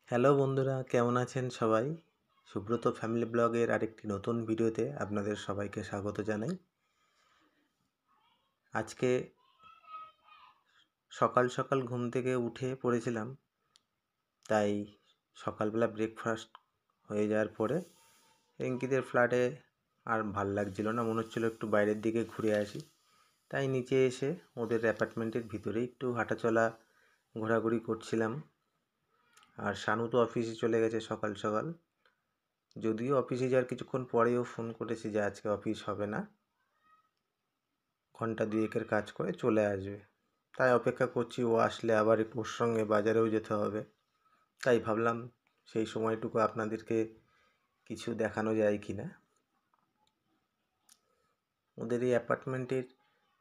Hello বন্ধুরা, কেমন আছেন সবাই? সুব্রত ফ্যামিলি ব্লগের আরেকটি নতুন ভিডিওতে আপনাদের সবাইকে স্বাগত জানাই। আজকে সকাল সকাল ঘুম থেকে উঠে পড়েছিলাম, তাই সকালবেলা ব্রেকফাস্ট হয়ে যাওয়ার পরে রিঙ্কিদের ফ্ল্যাটে আর ভাল লাগছিল না, মনে হচ্ছিলো একটু বাইরের দিকে ঘুরে আসি। তাই নিচে এসে ওদের অ্যাপার্টমেন্টের ভিতরে একটু হাঁটাচলা ঘোরাঘুরি করছিলাম। আর শানু তো অফিসে চলে গেছে সকাল সকাল, যদিও অফিসে যাওয়ার কিছুক্ষণ পরেও ফোন করেছি যে আজকে অফিস হবে না, ঘন্টা দুয়েকের কাজ করে চলে আসবে। তাই অপেক্ষা করছি, ও আসলে আবার একটু ওর সঙ্গে বাজারেও যেতে হবে। তাই ভাবলাম সেই সময়টুকু আপনাদেরকে কিছু দেখানো যায় কি না। ওদের এই অ্যাপার্টমেন্টের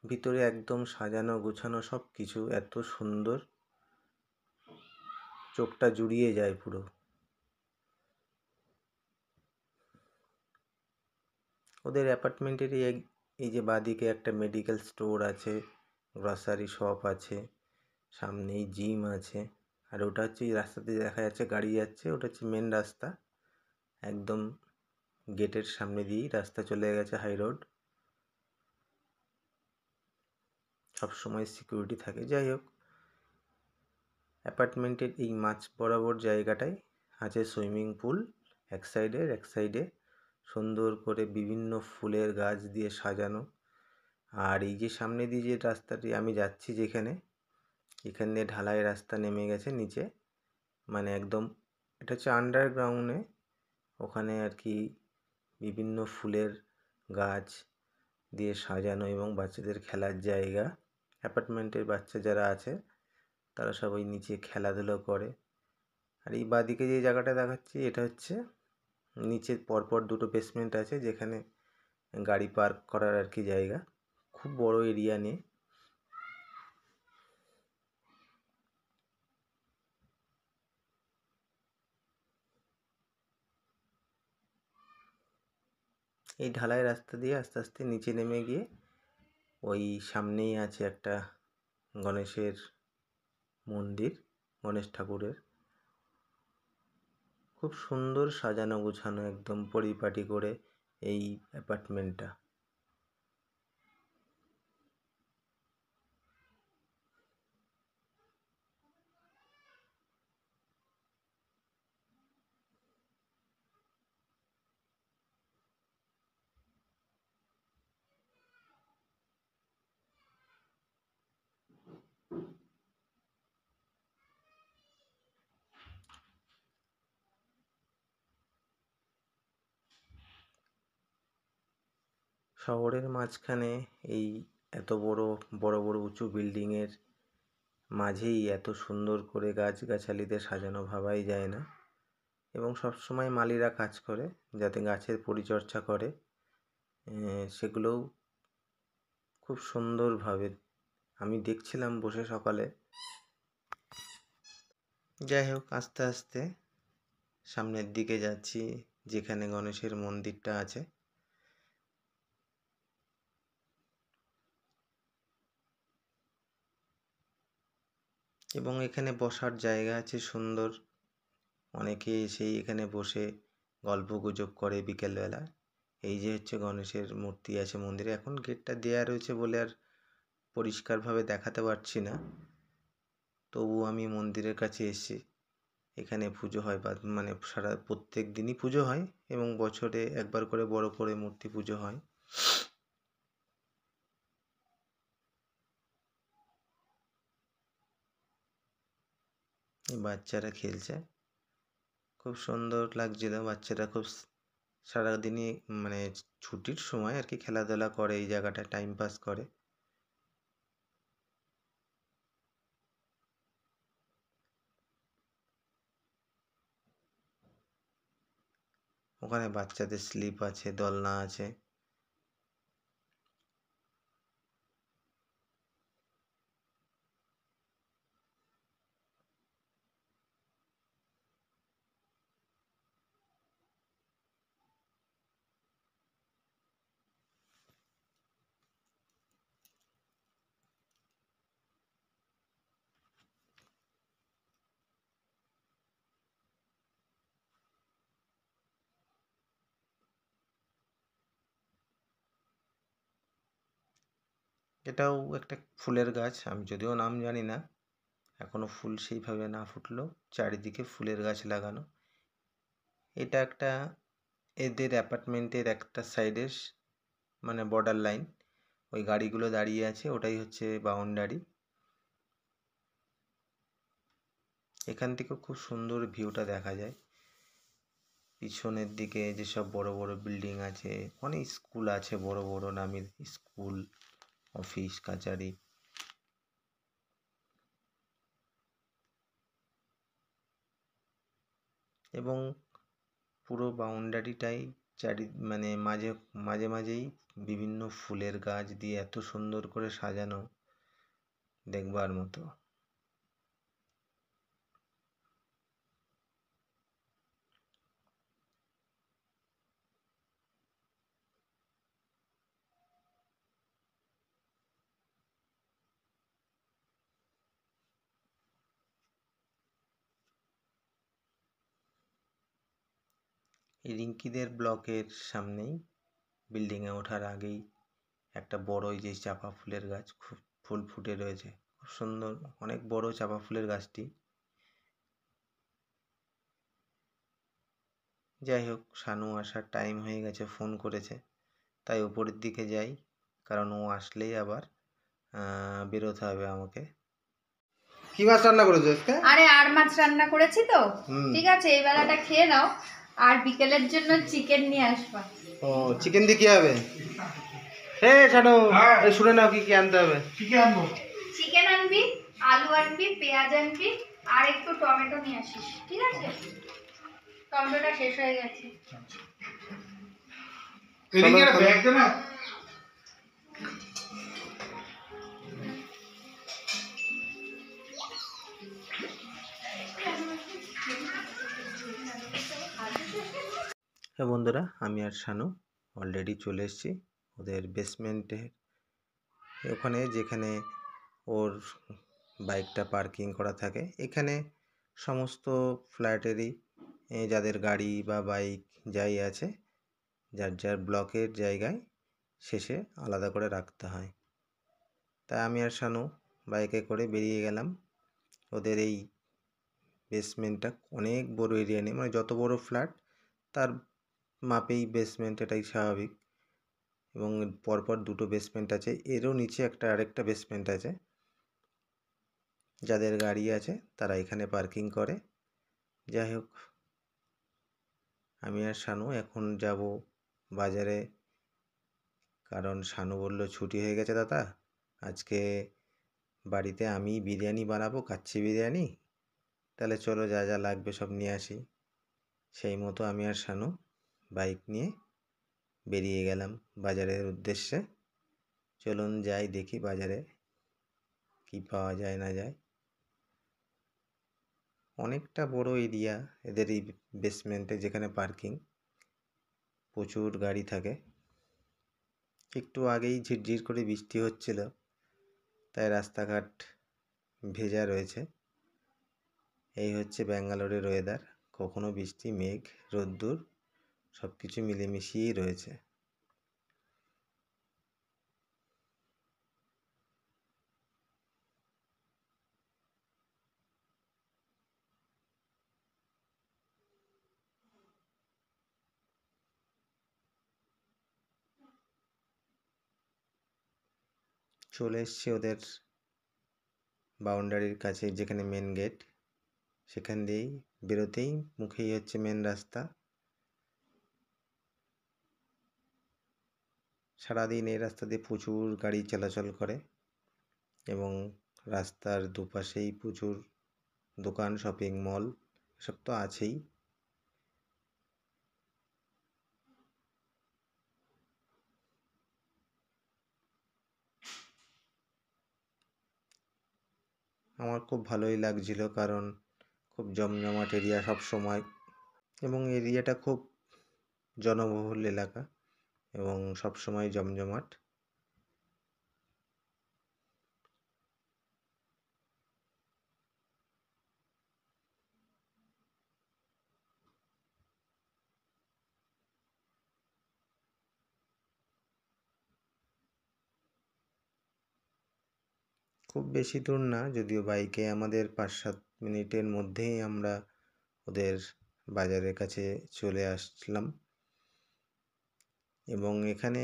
ভিতরে একদম সাজানো গোছানো, সব কিছু এত সুন্দর, চোখটা জুড়িয়ে যায় পুরো। ওদের অ্যাপার্টমেন্টের এই যে বাঁদিকে একটা মেডিকেল স্টোর আছে, গ্রসারি শপ আছে, সামনেই জিম আছে। আর ওটা হচ্ছে এই রাস্তাতে দেখা যাচ্ছে গাড়ি যাচ্ছে, ওটা হচ্ছে মেন রাস্তা। একদম গেটের সামনে দিয়েই রাস্তা চলে গেছে, হাই রোড। সবসময় সিকিউরিটি থাকে। যাই হোক, অ্যাপার্টমেন্টের এই মাঝ বরাবর জায়গাটায় আছে সুইমিং পুল। এক সাইডে সুন্দর করে বিভিন্ন ফুলের গাছ দিয়ে সাজানো। আর এই যে সামনে দিয়ে যে রাস্তাটি আমি যাচ্ছি, যেখানে এখান দিয়ে ঢালাই রাস্তা নেমে গেছে নিচে, মানে একদম এটা হচ্ছে আন্ডারগ্রাউন্ডে। ওখানে আর কি বিভিন্ন ফুলের গাছ দিয়ে সাজানো এবং বাচ্চাদের খেলার জায়গা। অ্যাপার্টমেন্টের বাচ্চা যারা আছে তারা সবাই নিচে খেলাধুলো করে। আর এই বাঁদিকে যে জায়গাটা দেখাচ্ছি, এটা হচ্ছে নিচে পরপর দুটো বেসমেন্ট আছে, যেখানে গাড়ি পার্ক করার আর কি জায়গা। খুব বড় এরিয়া নিয়ে। এই ঢালাই রাস্তা দিয়ে আস্তে আস্তে নিচে নেমে গিয়ে ওই সামনেই আছে একটা গণেশের মন্দির, গণেশ ঠাকুরের। খুব সুন্দর সাজানো গোছানো, একদম পরিপাটি করে এই অ্যাপার্টমেন্টটা। শহরের মাঝখানে এই এত বড় বড় বড় উঁচু বিল্ডিংয়ের মাঝেই এত সুন্দর করে গাছগাছালিতে সাজানো ভাবাই যায় না। এবং সবসময় মালিরা কাজ করে যাতে গাছের পরিচর্যা করে, সেগুলোও খুব সুন্দরভাবে আমি দেখছিলাম বসে সকালে। যাই হোক, আস্তে আস্তে সামনের দিকে যাচ্ছি, যেখানে গণেশের মন্দিরটা আছে। এবং এখানে বসার জায়গা আছে সুন্দর, অনেকে এসেই এখানে বসে গল্পগুজব করে বিকেলবেলা। এই যে হচ্ছে গণেশের মূর্তি আছে মন্দিরে। এখন গেটটা দেয়া রয়েছে বলে আর পরিষ্কারভাবে দেখাতে পারছি না, তবু আমি মন্দিরের কাছে এসেছি। এখানে পুজো হয়, বা মানে প্রত্যেক দিনই পুজো হয় এবং বছরে একবার করে বড় করে মূর্তি পুজো হয়। বাচ্চারা খেলছে, খুব সুন্দর লাগছিল। বাচ্চারা খুব সারাদিনই মানে ছুটির সময় আর কি খেলাধুলা করে, এই জায়গাটায় টাইম পাস করে। ওখানে বাচ্চাদের স্লিপ আছে, দোলনা আছে। এটাও একটা ফুলের গাছ, আমি যদিও নাম জানি না, এখনো ফুল সেইভাবে না ফুটলেও চারিদিকে ফুলের গাছ লাগানো। এটা একটা এদের অ্যাপার্টমেন্টের একটা সাইডের মানে বর্ডার লাইন, ওই গাড়িগুলো দাঁড়িয়ে আছে ওটাই হচ্ছে বাউন্ডারি। এখান থেকেও খুব সুন্দর ভিউটা দেখা যায়। পিছনের দিকে যেসব বড় বড় বিল্ডিং আছে, অনেক স্কুল আছে, বড় বড় নামের স্কুল, অফিস কাচারি। এবং পুরো বাউন্ডারিটাই মানে মাঝে মাঝে মাঝেই বিভিন্ন ফুলের গাছ দিয়ে এত সুন্দর করে সাজানো, দেখবার মতো। এই রিঙ্কিদের ব্লকের সামনেই, বিল্ডিংয়ে ওঠার আগেই একটা বড় এই যে চাপা ফুলের গাছ, খুব ফুল ফুটে রয়েছে, খুব সুন্দর, অনেক বড় চাপা ফুলের গাছটি। যাই হোক, শানু আসার টাইম হয়ে গেছে, ফোন করেছে, তাই ওপরের দিকে যাই, কারণ ও আসলেই আবার বেরোতে হবে আমাকে। কি মাছ রান্না করেছো আজকে? আরে আর মাছ রান্না করেছি তো, ঠিক আছে, এই বেলাটা খেয়ে নাও, আর বিকেলের জন্য চিকেন নিয়ে আসবা। ও, চিকেন দিয়ে কি হবে? হে শানু, এই শুনে নাও কি কি আনতে হবে। কি কি আনবো? চিকেন আনবি, আলু আনবি, পেঁয়াজ আনবি, আর একটু টমেটো নিয়ে আসিস, ঠিক আছে? টমেটোটা শেষ হয়ে গেছে। এদিকে একটা ব্যাগ দে না। হ্যাঁ বন্ধুরা, আমি আর শানু অলরেডি চলে এসেছি ওদের বেসমেন্টে, ওখানে যেখানে ওর বাইকটা পার্কিং করা থাকে। এখানে সমস্ত ফ্ল্যাটেরই যাদের গাড়ি বা বাইক যাই আছে, যার যার ব্লকের জায়গায় শেষে আলাদা করে রাখতে হয়। তাই আমি আর শানু বাইকে করে বেরিয়ে গেলাম। ওদের এই বেসমেন্টটা অনেক বড় এরিয়া নেই, মানে যত বড় ফ্ল্যাট তার মাপেই বেসমেন্ট, এটাই স্বাভাবিক। এবং পরপর দুটো বেসমেন্ট আছে, এরও নিচে একটা আরেকটা বেসমেন্ট আছে। যাদের গাড়ি আছে তারা এখানে পার্কিং করে। যাই হোক, আমি আর শানু এখন যাব বাজারে, কারণ শানু বলল ছুটি হয়ে গেছে দাদা, আজকে বাড়িতে আমি বিরিয়ানি বানাবো, কাচ্চি বিরিয়ানি, তাহলে চলো যা যা লাগবে সব নিয়ে আসি। সেই মতো আমি আর শানু বাইক নিয়ে বেরিয়ে গেলাম বাজারের উদ্দেশ্যে। চলুন যাই, দেখি বাজারে কি পাওয়া যায় না যায়। অনেকটা বড় এরিয়া এদের এই বেসমেন্টে, যেখানে পার্কিং, প্রচুর গাড়ি থাকে। একটু আগেই ঝিরঝির করে বৃষ্টি হচ্ছিল, তাই রাস্তাঘাট ভেজা রয়েছে। এই হচ্ছে ব্যাঙ্গালোরের ওয়েদার, কখনো বৃষ্টি, মেঘ, রোদ্দুর, সব কিছু মিলেমিশিয়েই রয়েছে। চলে এসছি ওদের বাউন্ডারির কাছে, যেখানে মেন গেট, সেখান দিয়েই বেরোতেই মুখেই হচ্ছে মেন রাস্তা। সারাদিন এই রাস্তা দিয়ে প্রচুর গাড়ি চলাচল করে এবং রাস্তার দুপাশেই প্রচুর দোকান, শপিং মল, এসব তো আছেই। আমার খুব ভালোই লাগছিল, কারণ খুব জমজমাট এরিয়া সব সময়, এবং এরিয়াটা খুব জনবহুল এলাকা এবং সব সময় জমজমাট। খুব বেশি দূর না, যদিও বাইকে আমাদের 5-7 মিনিটের মধ্যেই আমরা ওদের বাজারের কাছে চলে আসলাম। এবং এখানে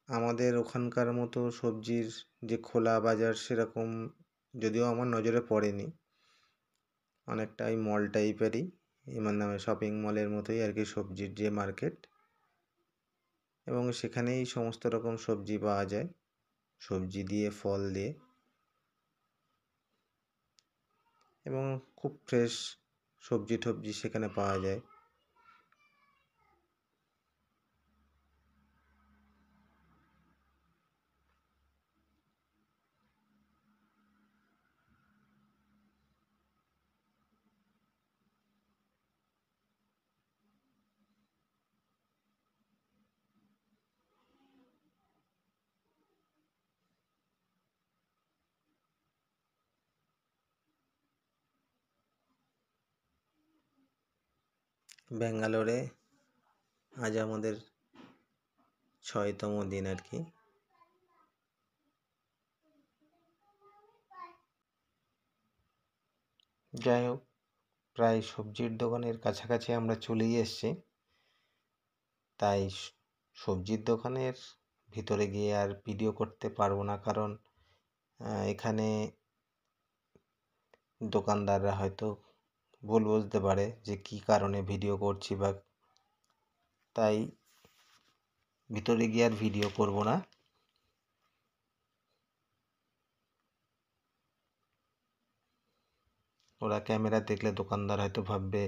আমাদের ওখানকার মতো সবজির যে খোলা বাজার সেরকম যদিও আমার নজরে পড়েনি, অনেকটাই মল টাইপেরই, মানে শপিং মলের মতোই আর কি সবজির যে মার্কেট, এবং সেখানেই সমস্ত রকম সবজি পাওয়া যায়, সবজি দিয়ে ফল দিয়ে, এবং খুব ফ্রেশ সবজি টবজি সেখানে পাওয়া যায়। ব্যাঙ্গালোরে আজ আমাদের 6তম দিন আর কি। যাই হোক, প্রায় সবজির দোকানের কাছাকাছি আমরা চলেই এসেছি, তাই সবজির দোকানের ভিতরে গিয়ে আর ভিডিও করতে পারবো না, কারণ এখানে দোকানদাররা হয়তো ভুল বুঝতে পারে যে কী কারণে ভিডিও করছি, বা তাই ভিতরে গিয়ে আর ভিডিও করব না। ওরা ক্যামেরা দেখলে দোকানদার হয়তো ভাববে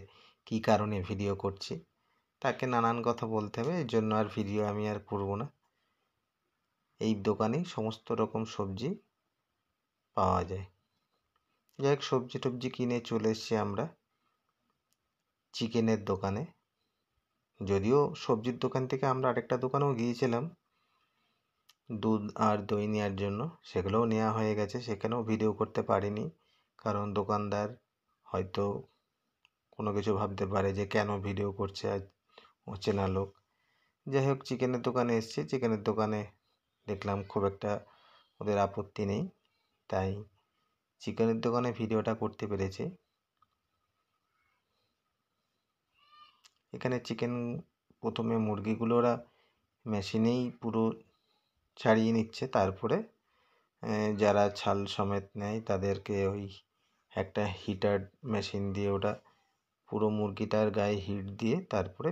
কী কারণে ভিডিও করছি, তাকে নানান কথা বলতে হবে, এই জন্য আর ভিডিও আমি আর করব না। এই দোকানে সমস্ত রকম সবজি পাওয়া যায়। যাই হোক, সবজি টবজি কিনে চলে এসেছি আমরা চিকেনের দোকানে। যদিও সবজির দোকান থেকে আমরা আরেকটা দোকানেও গিয়েছিলাম দুধ আর দই নেওয়ার জন্য, সেগুলোও নেওয়া হয়ে গেছে, সেখানেও ভিডিও করতে পারিনি, কারণ দোকানদার হয়তো কোনো কিছু ভাবতে পারে যে কেন ভিডিও করছে, আর অচেনা লোক। যাই হোক, চিকেনের দোকানে এসেছি, চিকেনের দোকানে দেখলাম খুব একটা ওদের আপত্তি নেই, তাই চিকেনের দোকানে ভিডিওটা করতে পেরেছি। এখানে চিকেন প্রথমে মুরগিগুলো ওরা মেশিনেই পুরো ছাড়িয়ে নিচ্ছে, তারপরে যারা ছাল সমেত নেয় তাদেরকে ওই একটা হিটার মেশিন দিয়ে ওটা পুরো মুরগিটার গায়ে হিট দিয়ে তারপরে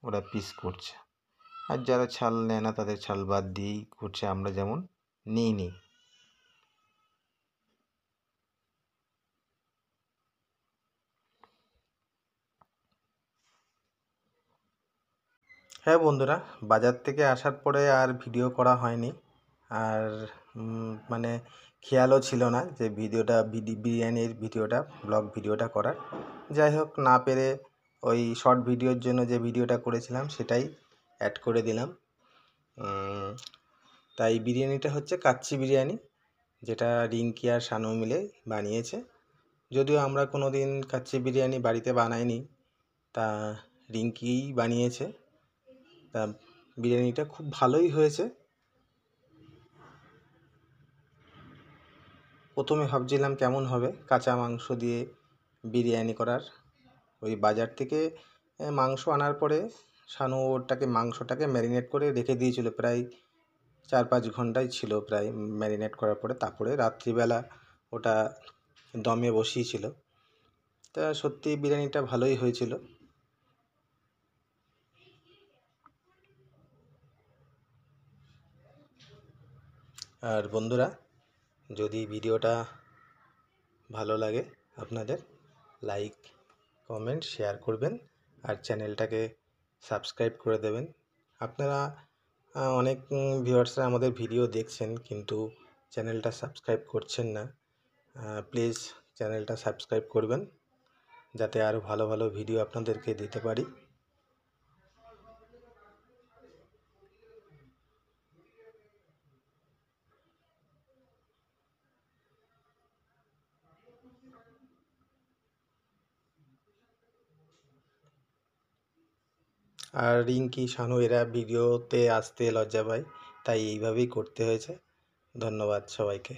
ওরা পিস করছে, আর যারা ছাল নেয় না তাদের ছাল বাদ দিয়েই করছে, আমরা যেমন নিই। হ্যাঁ বন্ধুরা, বাজার থেকে আসার পরে আর ভিডিও করা হয়নি, আর মানে খেয়ালও ছিল না যে বিরিয়ানির ভিডিওটা, ব্লগ ভিডিওটা করার। যাই হোক, না পেরে ওই শর্ট ভিডিওর জন্য যে ভিডিওটা করেছিলাম সেটাই অ্যাড করে দিলাম। তাই বিরিয়ানিটা হচ্ছে কাচ্চি বিরিয়ানি, যেটা রিঙ্কি আর শানু মিলে বানিয়েছে। যদিও আমরা কোনো দিন কাচ্চি বিরিয়ানি বাড়িতে বানাইনি, তা রিঙ্কিই বানিয়েছে। তা বিরিয়ানিটা খুব ভালোই হয়েছে। প্রথমে ভাবছিলাম কেমন হবে কাঁচা মাংস দিয়ে বিরিয়ানি করার। ওই বাজার থেকে মাংস আনার পরে শানু মাংসটাকে ম্যারিনেট করে রেখে দিয়েছিল, প্রায় 4-5 ঘন্টাই ছিল প্রায় ম্যারিনেট করার পরে, তারপরে রাত্রিবেলা ওটা দমে বসিয়েছিল। তা সত্যি বিরিয়ানিটা ভালোই হয়েছিল। আর বন্ধুরা, যদি ভিডিওটা ভালো লাগে আপনাদের, লাইক কমেন্ট শেয়ার করবেন, আর চ্যানেলটাকে সাবস্ক্রাইব করে দেবেন। আপনারা অনেক ভিউয়ার্সরা আমাদের ভিডিও দেখছেন কিন্তু চ্যানেলটা সাবস্ক্রাইব করছেন না। প্লিজ চ্যানেলটা সাবস্ক্রাইব করবেন, যাতে আরও ভালো ভালো ভিডিও আপনাদেরকে দিতে পারি। আর রিঙ্কি, শানু এরা ভিডিওতে আসতে লজ্জা পায়, তাই এইভাবেই করতে হয়েছে। ধন্যবাদ সবাইকে।